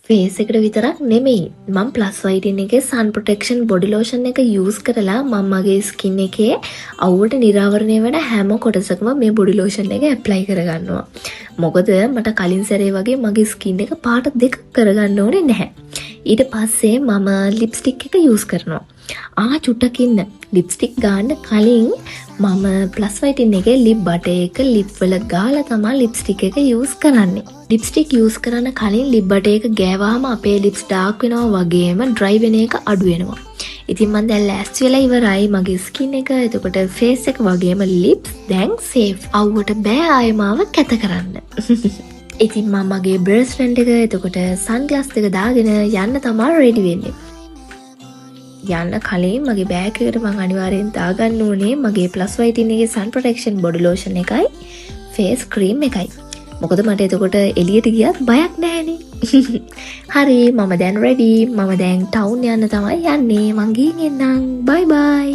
Face එකට විතරක් නෙමෙයි මම ප්ලස් වයිටින් එකේ සන් ප්‍රොටෙක්ෂන් බොඩි ලෝෂන් එක යූස් කරලා මම මගේ ස්කින් එකේ අවුවට නිරාවරණය වෙන හැම කොටසකම මේ බොඩි ලෝෂන් එක ඇප්ලයි කරගන්නවා. මොකද මට කලින් සැරේ වගේ මගේ ස්කින් එක පාට දෙකක් කරගන්න ඕනේ නැහැ. ඊට පස්සේ මම ලිප්ස්ටික් එක යූස් කරනවා. චුට්ටක් ඉන්න ලිප්ස්ටික් ගන්න කලින් මම ප්ලස් වයිටින් එකේ ලිප් බටර් එක ලිප් වල ගාලා තමයි ලිප්ස්ටික් එක යූස් කරන්නේ. ලිප්ස්ටික් යූස් කරන කලින් ලිප් බටර් එක ගෑවාම අපේ ලිප්ස් ඩාර්ක් වෙනවා වගේම ඩ්‍රයි වෙන එක අඩු වෙනවා. ඉතින් මම දැන් ලෑස්ති වෙලා ඉවරයි මගේ ස්කින් එක. එතකොට ෆේස් එක වගේම ලිප්ස් දැන් සේෆ්. අවුවට බෑ ආයෙ මාව කැත කරන්න. ඉතින් මම මගේ බ්‍රේස්ලෙට් එක එතකොට සන්ග්ලාස් දෙක දාගෙන යන්න තමයි රෙඩි වෙන්නේ. යන්න කලින් මගේ බෑග් එකට මම අනිවාර්යෙන් දාගන්න ඕනේ මගේ ප්ලස් වයිටින් එකේ සන් ප්‍රොටෙක්ෂන් බොඩි ලෝෂන් එකයි ෆේස් ක්‍රීම් එකයි. මොකද මට එතකොට එළියට ගියත් බයක් නැහැනේ. හරි මම දැන් රෙඩි. මම දැන් ටවුන් යන්න තමයි යන්නේ. මං ගිහින් එන්නම්. බයි බයි.